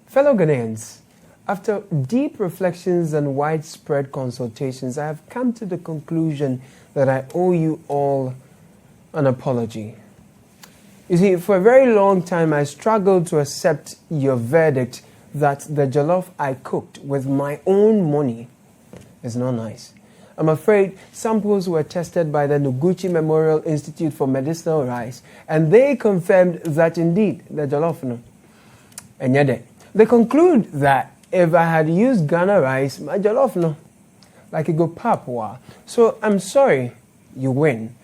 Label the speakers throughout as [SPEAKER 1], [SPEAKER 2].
[SPEAKER 1] Fellow Ghanaians, after deep reflections and widespread consultations, I have come to the conclusion that I owe you all an apology. You see, for a very long time, I struggled to accept your verdict that the jollof I cooked with my own money is not nice. I'm afraid samples were tested by the Noguchi Memorial Institute for Medicinal Rice, and they confirmed that indeed the jollof no. And yet they conclude that if I had used Ghana rice, my jollof no, like it go papua. So I'm sorry, you win.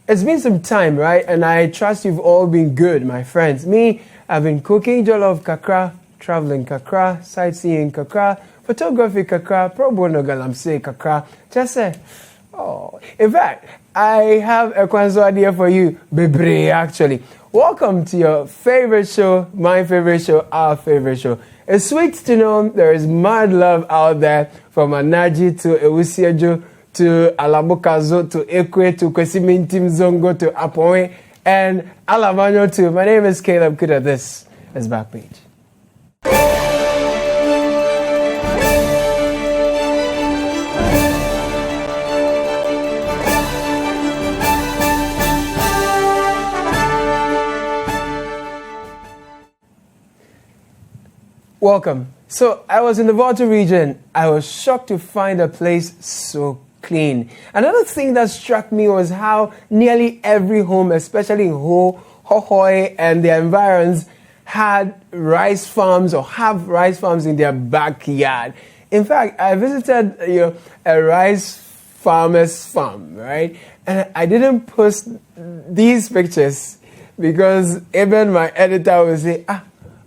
[SPEAKER 1] It's been some time, right? And I trust you've all been good, my friends. Me, I've been cooking jollof kakra, traveling kakra, sightseeing kakra, photography kakra, pro bono galamsey kakra. Just say, oh. In fact, I have a kwanzo idea for you, bebre, actually. Welcome to your favorite show, my favorite show, our favorite show. It's sweet to know there is mad love out there from Anaji to Ewusiejo to Alamukazo to Ekwe to Kwesimintim Zongo to Apoe and Alamanyo too. My name is Caleb Kuda. This is BackPage. Welcome. So I was in the Volta region. I was shocked to find a place so clean. Another thing that struck me was how nearly every home, especially in Hohoi and the environs, had rice farms or have rice farms in their backyard. In fact, I visited a rice farmer's farm, right? And I didn't post these pictures because even my editor would say,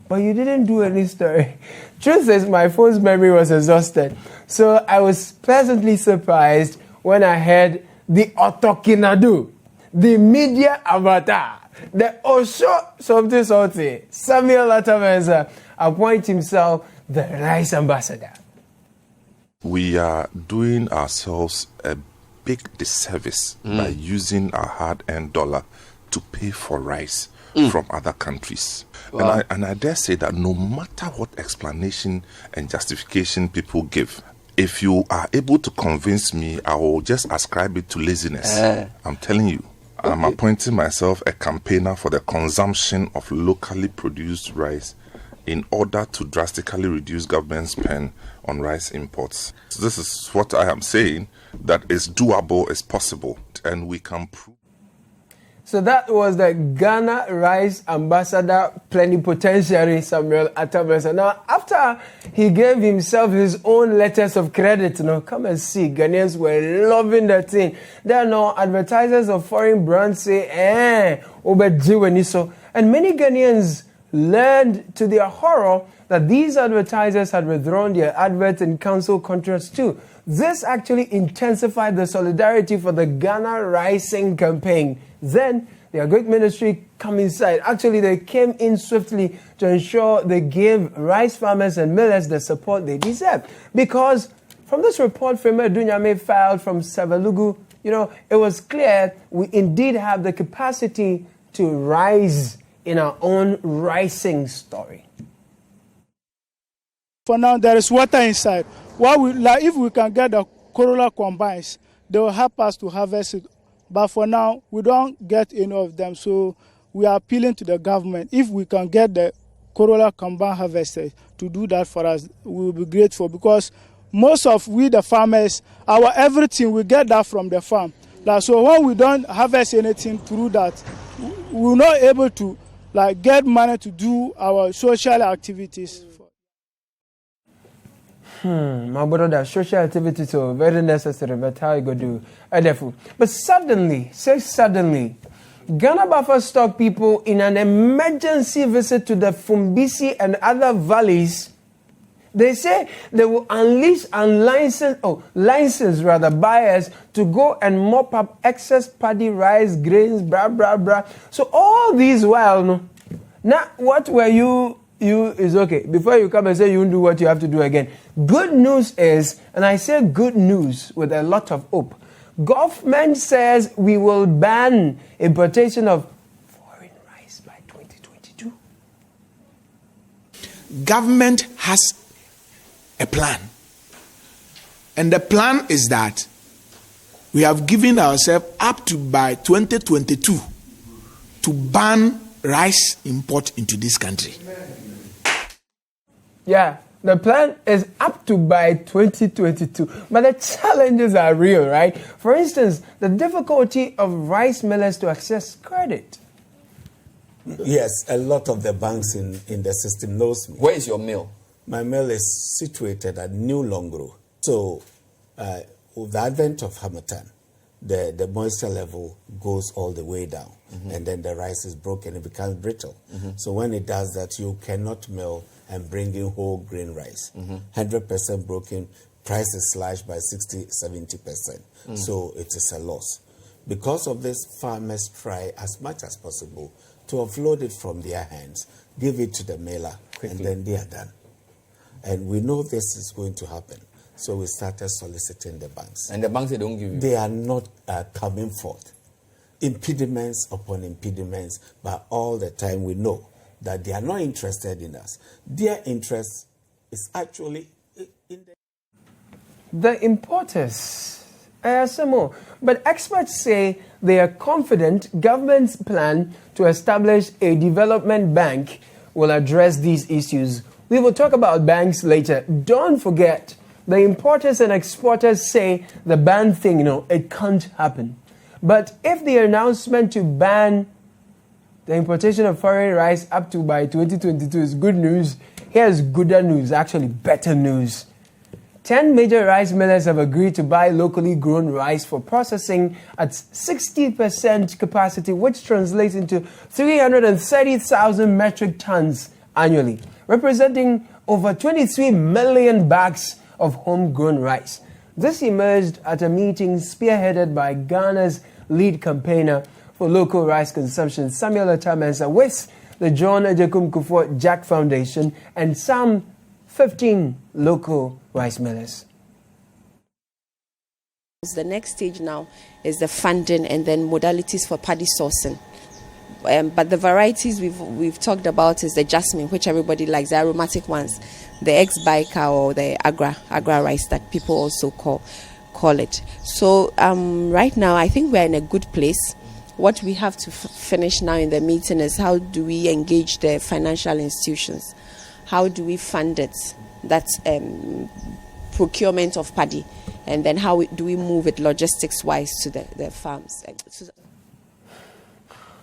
[SPEAKER 1] but you didn't do any story. Truth is, my phone's memory was exhausted. So I was pleasantly surprised when I heard the Otokinadu, the media avatar, the Osho something, Samuel Atamenza, appoint himself the rice ambassador.
[SPEAKER 2] We are doing ourselves a big disservice by using our hard-earned dollar to pay for rice from other countries. Wow. And I dare say that no matter what explanation and justification people give, if you are able to convince me, I will just ascribe it to laziness. I'm telling you. Okay. I'm appointing myself a campaigner for the consumption of locally produced rice in order to drastically reduce government spend on rice imports. So this is what I am saying, that is doable, is possible, and we can prove.
[SPEAKER 1] So that was the Ghana Rice Ambassador Plenipotentiary Samuel Atamenza. Now, after he gave himself his own letters of credit, come and see, Ghanaians were loving that thing. There are now advertisers of foreign brands say, Obejiweniso. And many Ghanaians learned to their horror that these advertisers had withdrawn their adverts and cancelled contracts too. This actually intensified the solidarity for the Ghana Rising campaign. Then their great ministry come inside. Actually, they came in swiftly to ensure they gave rice farmers and millers the support they deserve. Because from this report Fema Dunyame filed from Savalugu, it was clear we indeed have the capacity to rise in our own rising story.
[SPEAKER 3] For now, there is water inside. If we can get the Corolla combines, they will help us to harvest it. But for now, we don't get any of them. So we are appealing to the government. If we can get the Corolla combine harvested to do that for us, we will be grateful. Because most of the farmers, our everything, we get that from the farm. So when we don't harvest anything through that, we're not able to get money to do our social activities.
[SPEAKER 1] My brother, that social activities are very necessary, but how you go do? But suddenly, Ghana Buffer Stock people in an emergency visit to the Fumbisi and other valleys, they say they will unleash licensed buyers to go and mop up excess paddy, rice, grains, blah. So all these while, now what were you is okay. Before you come and say you won't do what you have to do again. Good news is, and I say good news with a lot of hope, government says we will ban importation of foreign rice by 2022.
[SPEAKER 4] government has a plan. And the plan is that we have given ourselves up to by 2022 to ban rice import into this country.
[SPEAKER 1] Yeah, the plan is up to by 2022, but the challenges are real, right? For instance, the difficulty of rice millers to access credit.
[SPEAKER 5] Yes, a lot of the banks in the system knows me.
[SPEAKER 6] Where is your mill?
[SPEAKER 5] My mill is situated at New Longro. So, with the advent of Hamatan, the moisture level goes all the way down, and then the rice is broken, it becomes brittle. So when it does that, you cannot mill and bring in whole grain rice. 100% broken, price is slashed by 60-70%. So it is a loss. Because of this, farmers try as much as possible to offload it from their hands, give it to the miller, and then they are done. And we know this is going to happen. So we started soliciting the banks.
[SPEAKER 6] And the banks, they don't give you?
[SPEAKER 5] They are not coming forth. Impediments upon impediments, but all the time we know that they are not interested in us. Their interest is actually in
[SPEAKER 1] The importers. Some more. But experts say they are confident government's plan to establish a development bank will address these issues. We will talk about banks later. Don't forget, the importers and exporters say the ban thing, it can't happen. But if the announcement to ban the importation of foreign rice up to by 2022 is good news, here's gooder news, actually better news. 10 major rice millers have agreed to buy locally grown rice for processing at 60% capacity, which translates into 330,000 metric tons annually, representing over 23 million bags of homegrown rice. This emerged at a meeting spearheaded by Ghana's lead campaigner for local rice consumption, Samuel Atamensa, with the John Ejekum Kufuor Jack Foundation and some 15 local rice millers.
[SPEAKER 7] The next stage now is the funding and then modalities for paddy sourcing. But the varieties we've talked about is the jasmine, which everybody likes, the aromatic ones, the ex-bica or the agra rice that people also call it. So right now, I think we're in a good place. What we have to finish now in the meeting is how do we engage the financial institutions? How do we fund it? That's procurement of paddy. And then how do we move it logistics-wise to the farms?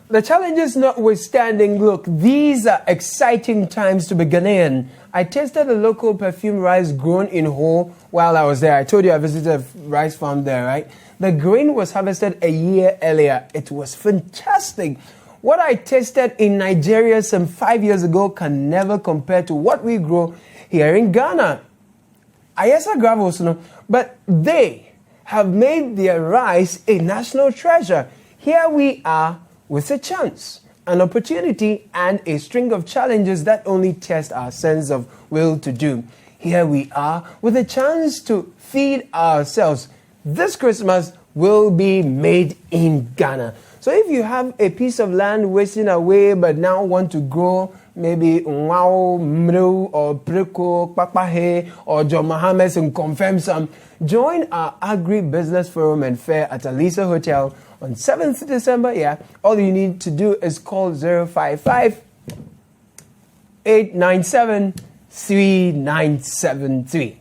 [SPEAKER 1] The challenges notwithstanding, look, these are exciting times to be Ghanaian. I tasted a local perfume rice grown in whole while I was there. I told you I visited a rice farm there, right? The grain was harvested a year earlier. It was fantastic. What I tasted in Nigeria some 5 years ago can never compare to what we grow here in Ghana. Ayesa Gravos, but they have made their rice a national treasure. Here we are with a chance, an opportunity, and a string of challenges that only test our sense of will to do. Here we are with a chance to feed ourselves. This Christmas will be made in Ghana. So if you have a piece of land wasting away but now want to grow maybe Nwao, Mru, or Preko, Kpakpahe, or John Mohammed and confirm some, join our Agri-Business Forum and Fair at Alisa Hotel on 7th December. Yeah, all you need to do is call 055 897 3973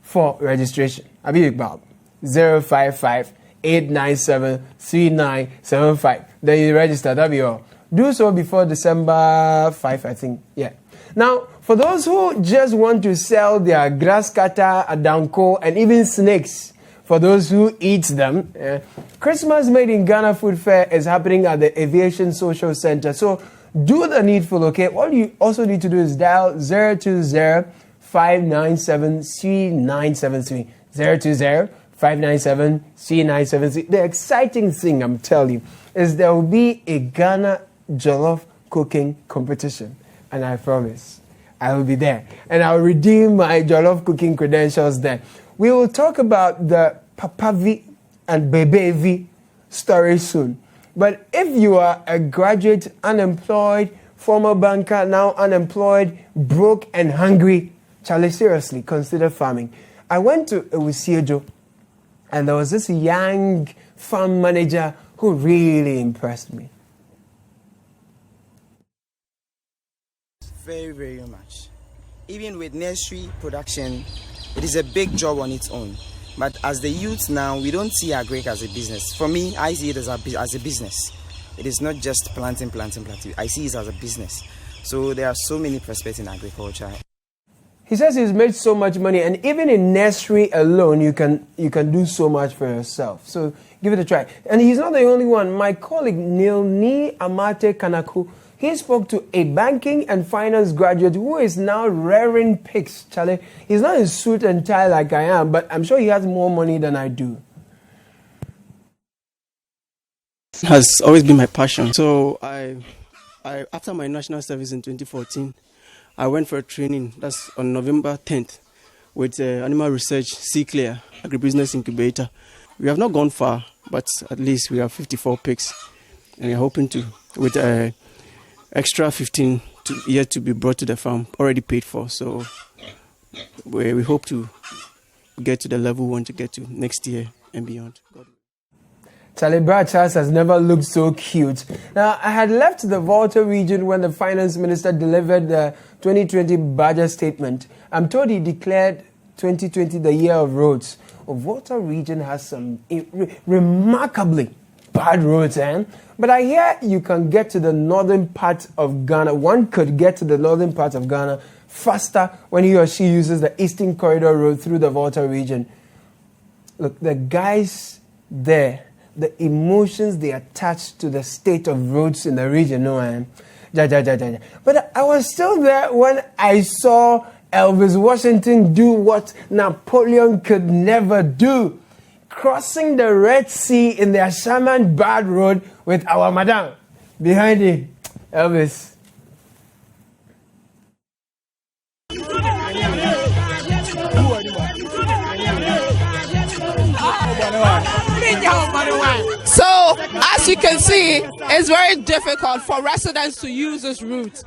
[SPEAKER 1] for registration. Abib Bob 055 897 3975. Then you register. That'll be all. Do so before December 5, I think. Yeah. Now, for those who just want to sell their grass cutter, adanko, and even snakes, for those who eat them, Christmas Made in Ghana Food Fair is happening at the Aviation Social Center. So do the needful, okay? All you also need to do is dial 020-597-3973. 020-597-3973. The exciting thing, I'm telling you, is there will be a Ghana jollof cooking competition. And I promise, I will be there. And I will redeem my jollof cooking credentials there. We will talk about the Papavi and Bebevi story soon. But if you are a graduate, unemployed, former banker, now unemployed, broke and hungry. Charlie, seriously, consider farming. I went to Ewusiejo, and there was this young farm manager who really impressed me.
[SPEAKER 6] Very, very much. Even with nursery production, it is a big job on its own. But as the youth now, we don't see agric as a business. For me, I see it as a business. It is not just planting. I see it as a business. So there are so many prospects in agriculture.
[SPEAKER 1] He says he's made so much money, and even in nursery alone, you can do so much for yourself. So give it a try. And he's not the only one. My colleague Nilni Amate Kanaku, he spoke to a banking and finance graduate who is now rearing pigs. Charlie, he's not in suit and tie like I am, but I'm sure he has more money than I do.
[SPEAKER 8] Has always been my passion. So I after my national service in 2014, I went for a training. That's on November 10th with Animal Research C-Clear Agribusiness Incubator. We have not gone far, but at least we have 54 pigs, and we're hoping to with extra 15 yet to be brought to the farm, already paid for. So we hope to get to the level we want to get to next year and beyond. God.
[SPEAKER 1] Charlie Brad Charles has never looked so cute. Now, I had left the Volta region when the finance minister delivered the 2020 budget statement. I'm told he declared 2020 the year of roads. Volta region has some remarkably bad roads, But I hear you can get to the northern part of Ghana. One could get to the northern part of Ghana faster when he or she uses the Eastern Corridor Road through the Volta region. Look, the guys there, the emotions they attach to the state of roads in the region, But I was still there when I saw Elvis Washington do what Napoleon could never do. Crossing the Red Sea in the Ashaman Bad Road with our madam behind him. Elvis.
[SPEAKER 9] So, as you can see, it's very difficult for residents to use this route.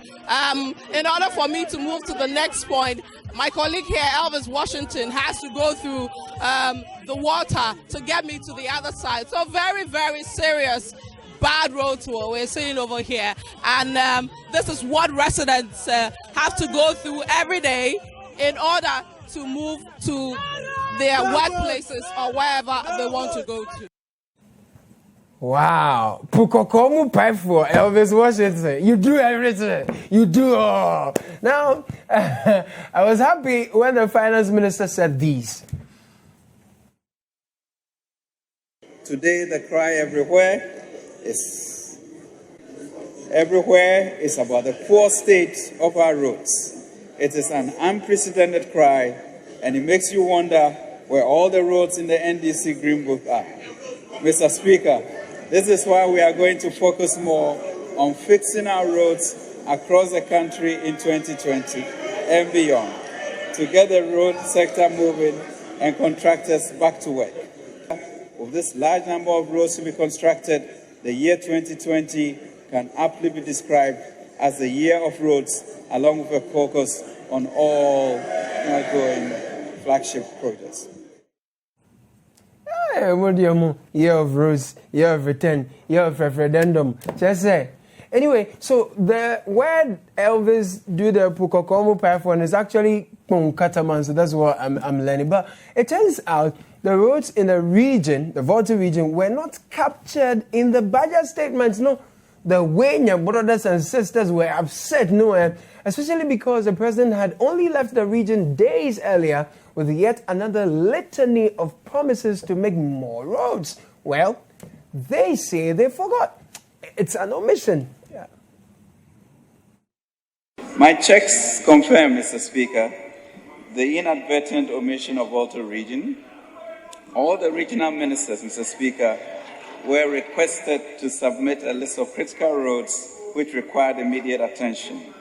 [SPEAKER 9] In order for me to move to the next point, my colleague here, Elvis Washington, has to go through the water to get me to the other side. So very, very serious bad road tour we're seeing over here. And this is what residents have to go through every day in order to move to their workplaces or wherever they want to go to.
[SPEAKER 1] Wow. Pukokomu pipe for Elvis Washington. You do everything. You do all. Now, I was happy when the finance minister said these.
[SPEAKER 10] Today, the cry everywhere is about the poor state of our roads. It is an unprecedented cry, and it makes you wonder where all the roads in the NDC Green Book are. Mr. Speaker, this is why we are going to focus more on fixing our roads across the country in 2020 and beyond, to get the road sector moving and contractors back to work. With this large number of roads to be constructed, the year 2020 can aptly be described as the year of roads, along with a focus on all ongoing flagship projects.
[SPEAKER 1] Year of roads, year of return, year of referendum. Just say. Anyway, so the word Elvis do the Pukokomu Python is actually Kataman, so that's what I'm learning. But it turns out the roads in the region, the Volta region, were not captured in the budget statements. No, the way your brothers and sisters were upset, especially because the president had only left the region days earlier with yet another litany of promises to make more roads. Well, they say they forgot. It's an omission. Yeah.
[SPEAKER 10] My checks confirm, Mr. Speaker, the inadvertent omission of Volta region. All the regional ministers, Mr. Speaker, were requested to submit a list of critical roads which required immediate attention.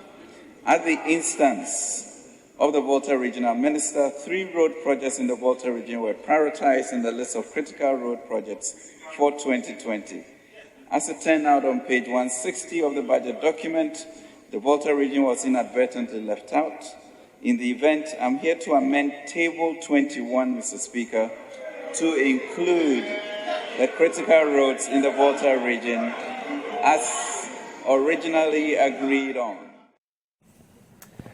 [SPEAKER 10] At the instance of the Volta regional minister, 3 road projects in the Volta region were prioritized in the list of critical road projects for 2020. As it turned out on page 160 of the budget document, The Volta region was inadvertently left out. In the event, I'm here to amend Table 21, Mr. Speaker, to include the critical roads in the Volta region as originally agreed on.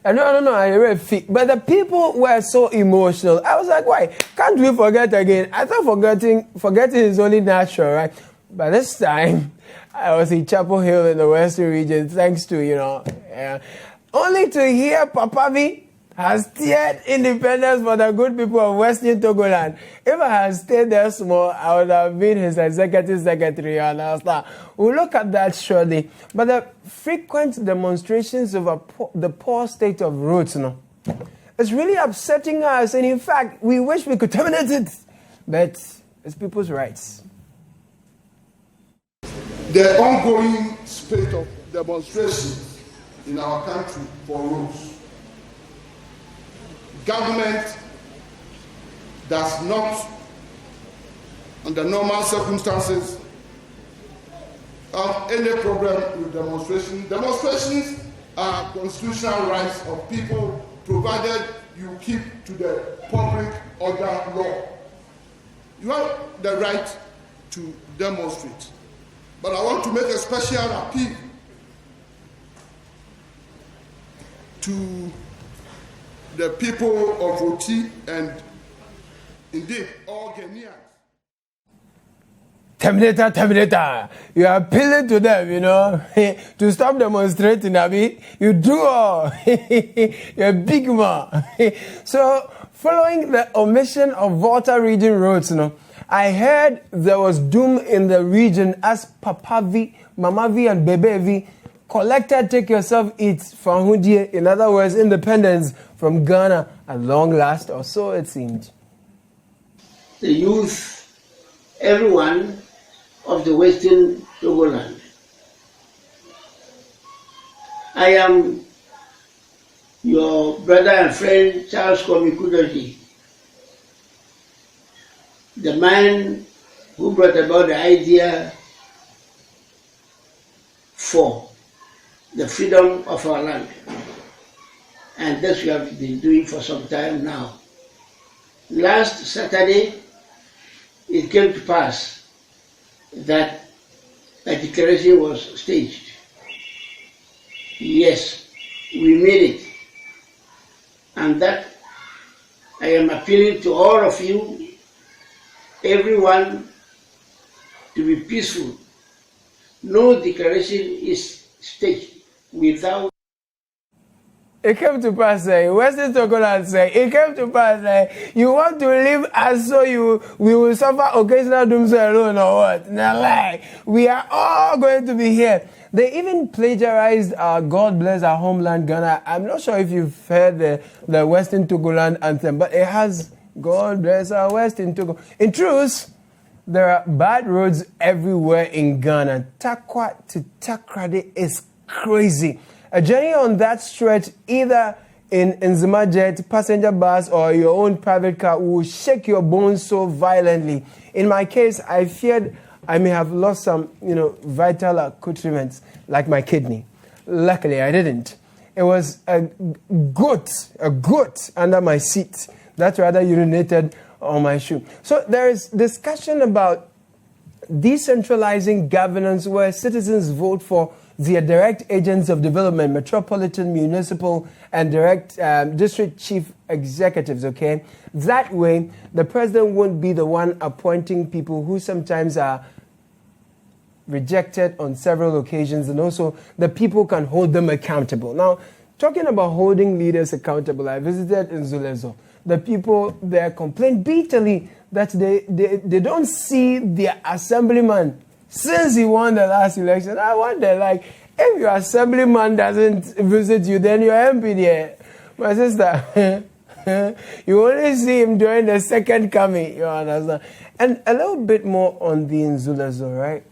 [SPEAKER 1] No, I read but the people were so emotional. I was like, why? Can't we forget again? I thought forgetting is only natural, right? But this time, I was in Chapel Hill in the Western region, thanks to, only to hear Papavi has steered independence for the good people of Western Togoland. If I had stayed there small, I would have been his executive secretary. And we'll look at that shortly. But the frequent demonstrations over the poor state of roads, it's really upsetting us. And in fact, we wish we could terminate it. But it's people's rights.
[SPEAKER 11] The ongoing spate of demonstrations in our country for roads. Government does not, under normal circumstances, have any problem with demonstrations. Demonstrations are constitutional rights of people, provided you keep to the public order law. You have the right to demonstrate. But I want to make a special appeal to the people of Oti and indeed all Ghanaians.
[SPEAKER 1] Terminator. You are appealing to them, to stop demonstrating, Abi. You do all. You're a big man. So, following the omission of Volta region roads, I heard there was doom in the region as Papavi, Mamavi, and Bebevi collected Take Yourself Eat from Hundie, in other words, independence from Ghana at long last, or so it seemed.
[SPEAKER 12] The youth, everyone of the Western Togoland. I am your brother and friend Charles Komikudoji, the man who brought about the idea for the freedom of our land. And this we have been doing for some time now. Last Saturday, it came to pass that a declaration was staged. Yes, we made it. And that I am appealing to all of you, everyone, to be peaceful. No declaration is staged without.
[SPEAKER 1] It came to pass, Western Togoland say, it came to pass, you want to live as so we will suffer occasional dooms alone or what? Now, we are all going to be here. They even plagiarized God Bless Our Homeland, Ghana. I'm not sure if you've heard the Western Togoland anthem, but it has God Bless Our Western Togo. In truth, there are bad roads everywhere in Ghana. Takwa to Takrade is crazy. A journey on that stretch, either in Nzima jet, passenger bus, or your own private car, will shake your bones so violently. In my case, I feared I may have lost some, vital accoutrements, like my kidney. Luckily, I didn't. It was a goat under my seat that rather urinated on my shoe. So there is discussion about decentralizing governance where citizens vote for their direct agents of development, metropolitan, municipal, and direct district chief executives, okay? That way, the president won't be the one appointing people who sometimes are rejected on several occasions, and also the people can hold them accountable. Now, talking about holding leaders accountable, I visited in Zulezo. The people there complain bitterly that they don't see their assemblyman since he won the last election. I wonder, if your assemblyman doesn't visit you, then your MP there. My sister, you only see him during the second coming, you understand? And a little bit more on the Nzulezo, right?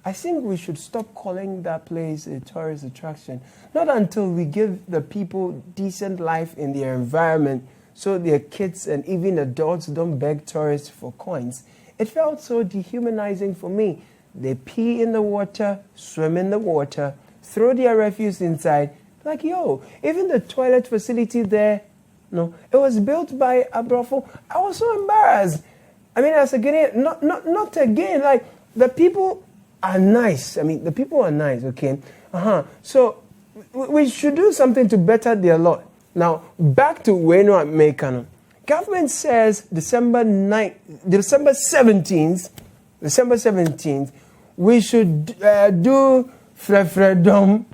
[SPEAKER 1] I think we should stop calling that place a tourist attraction. Not until we give the people decent life in their environment so their kids and even adults don't beg tourists for coins. It felt so dehumanizing for me. They pee in the water, swim in the water, throw their refuse inside, Like, yo, even the toilet facility there, no, it was built by Abrafo. I was so embarrassed. I mean, as a Ghanaian, not again, like, the people are nice. I mean, the people are nice, okay? So, we should do something to better their lot. Now, back to Weno and Mekano. Government says December 17th, we should do referendum.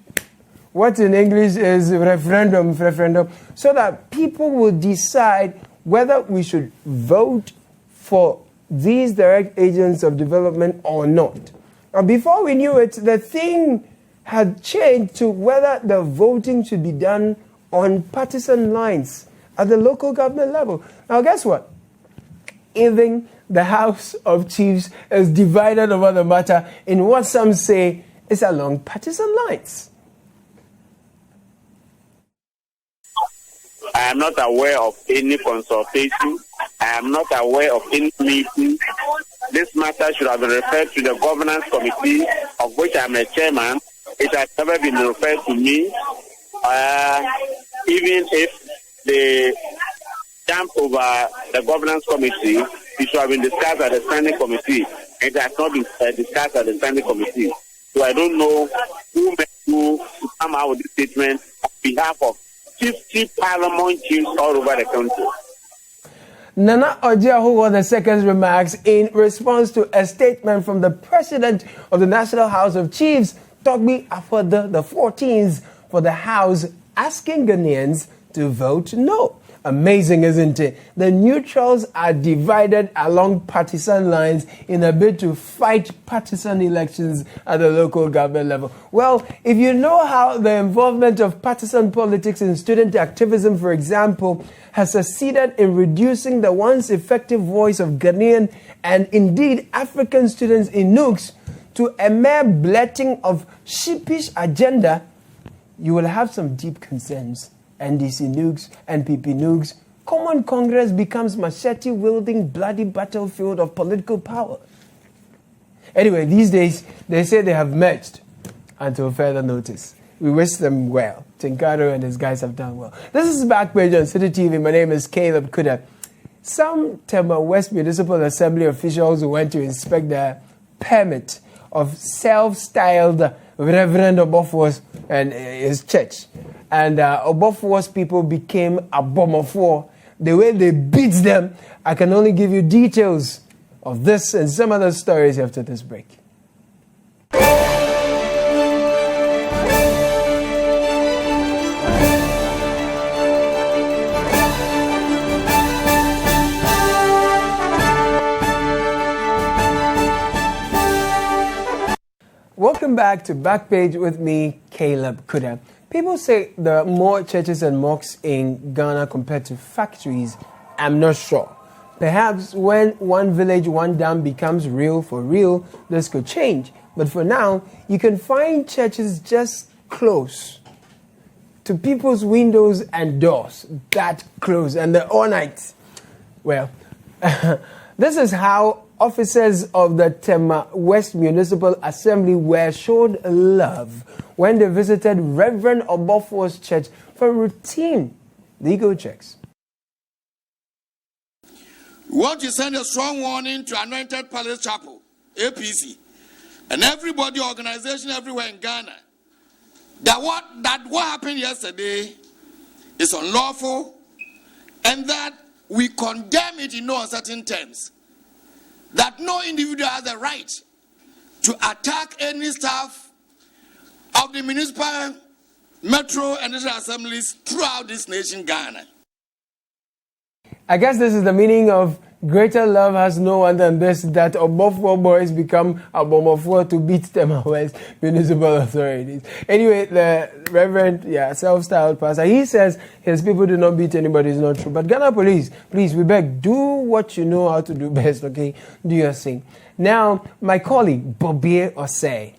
[SPEAKER 1] What in English is referendum, so that people will decide whether we should vote for these direct agents of development or not. And before we knew it, the thing had changed to whether the voting should be done on partisan lines at the local government level. Now, guess what? Even the House of Chiefs is divided over the matter in what some say is along partisan lines.
[SPEAKER 13] I am not aware of any consultation. I am not aware of any meeting. This matter should have been referred to the governance committee, of which I am a chairman. It has never been referred to me. Even if they jump over the governance committee, it should have been discussed at the standing committee. It has not been discussed at the standing committee. So I don't know who meant to come out with this statement on behalf of 50 parliament chiefs all over the country.
[SPEAKER 1] Nana Ojiahu the second's remarks in response to a statement from the president of the National House of Chiefs, Togbi Afoda the 14th, for the House, asking Ghanaians to vote no. Amazing, isn't it? The neutrals are divided along partisan lines in a bid to fight partisan elections at the local government level. Well, if you know how the involvement of partisan politics in student activism, for example, has succeeded in reducing the once effective voice of Ghanaian and indeed African students in NUGS to a mere blurting of sheepish agenda, you will have some deep concerns. NDC NUGS, NPP NUGS, Common Congress becomes machete-wielding bloody battlefield of political power. Anyway, these days, they say they have merged until further notice. We wish them well. Tinkaro and his guys have done well. This is BackPage on City TV. My name is Caleb Kuda. Some Tema West Municipal Assembly officials went to inspect the permit of self-styled Reverend Obofo's and his church. And Obofo's people became Abomofo. The way they beat them, I can only give you details of this and some other stories after this break. Welcome back to BackPage with me, Caleb Kuda. People say there are more churches and mosques in Ghana compared to factories. I'm not sure. Perhaps when one village, one dam becomes real for real, this could change. But for now, you can find churches just close to people's windows and doors. That close, and they're all night. Well, this is how officers of the Tema West Municipal Assembly were showed love when they visited Reverend Obofo's church for routine legal checks.
[SPEAKER 14] We want to send a strong warning to Anointed Palace Chapel, APC, and everybody, organization everywhere in Ghana, that what happened yesterday is unlawful, and that we condemn it in no uncertain terms. That no individual has the right to attack any staff of the municipal, metro, and national assemblies throughout this nation, Ghana.
[SPEAKER 1] I guess this is the meaning of greater love has no one than this, that Obofo boys become Abomofo to beat Tema West municipal authorities. Anyway, the Reverend, self-styled pastor, he says his people do not beat anybody. It's not true. But Ghana police, please, we beg, do what you know how to do best, okay? Do your thing. Now, my colleague, Bobie Osei,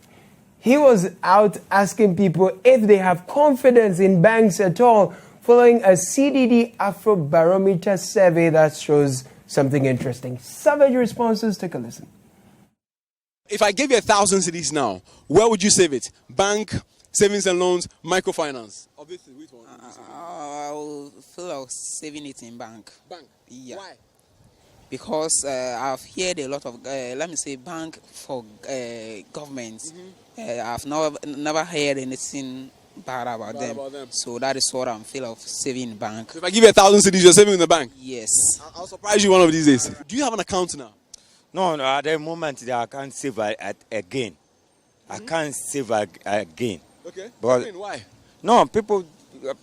[SPEAKER 1] he was out asking people if they have confidence in banks at all, following a CDD Afrobarometer survey that shows something interesting. Savage responses, take a listen.
[SPEAKER 15] If I gave you 1,000 cedis now, where would you save it? Bank, savings and loans, microfinance? Of this, which one?
[SPEAKER 16] I will feel of saving it in bank.
[SPEAKER 15] Bank?
[SPEAKER 16] Yeah.
[SPEAKER 15] Why?
[SPEAKER 16] Because I've heard a lot of, let me say, bank for governments. I've never heard anything bad about them. So that is what I'm feel of saving in bank.
[SPEAKER 15] So if I give you 1,000 cedis, you're saving in the bank?
[SPEAKER 16] Yes.
[SPEAKER 15] I'll surprise you one of these days. Do you have an account now?
[SPEAKER 17] No, at the moment I can't save again. I can't save again.
[SPEAKER 15] Okay.
[SPEAKER 17] But
[SPEAKER 15] why?
[SPEAKER 17] No, people,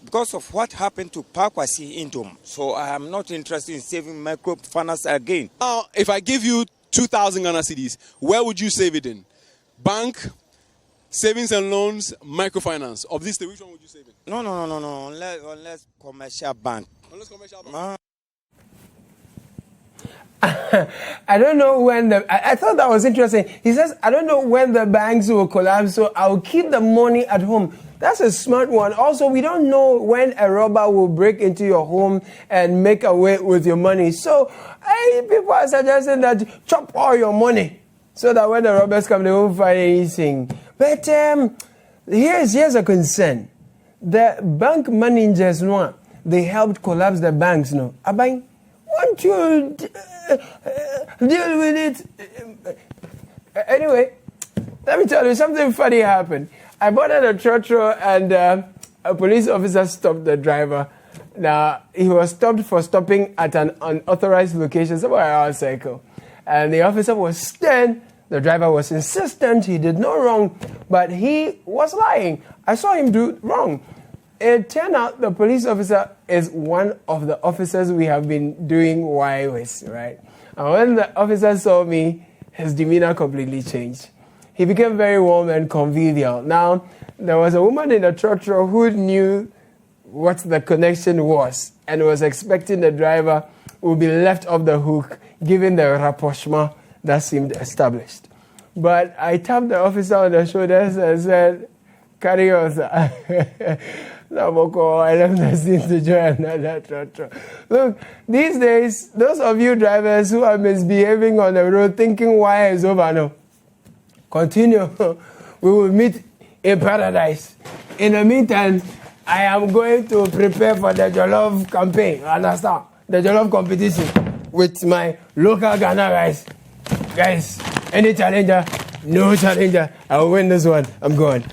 [SPEAKER 17] because of what happened to Pakwasi Indom. So I am not interested in saving microfinance again.
[SPEAKER 15] Now, if I give you 2,000 Ghana cedis, where would you save it in? Bank, savings and loans, microfinance. Of these three, which one would you save it?
[SPEAKER 17] No. Unless commercial bank.
[SPEAKER 15] Unless commercial bank.
[SPEAKER 1] I don't know when I thought that was interesting. He says, I don't know when the banks will collapse, so I'll keep the money at home. That's a smart one. Also, we don't know when a robber will break into your home and make away with your money. So, people are suggesting that chop all your money so that when the robbers come, they won't find anything. But here's a concern. The bank managers, they helped collapse the banks. No, Abang, won't you deal with it? Anyway, let me tell you, something funny happened. I boarded a trotro and a police officer stopped the driver. Now, he was stopped for stopping at an unauthorized location somewhere around Circle. And the officer was stern. The driver was insistent. He did no wrong, but he was lying. I saw him do wrong. It turned out the police officer is one of the officers we have been doing Y with, right? And when the officer saw me, his demeanor completely changed. He became very warm and convivial. Now, there was a woman in the trotro who knew what the connection was and was expecting the driver would be left off the hook given the rapprochement that seemed established. But I tapped the officer on the shoulders and said, "Carry on, sir." I left the scene to join another trotro. Look, these days, those of you drivers who are misbehaving on the road thinking why is over, no. Continue. We will meet in paradise. In the meantime, I am going to prepare for the Jollof campaign. Understand? The Jollof competition with my local Ghana rice. Guys, any challenger, no challenger. I will win this one. I'm going.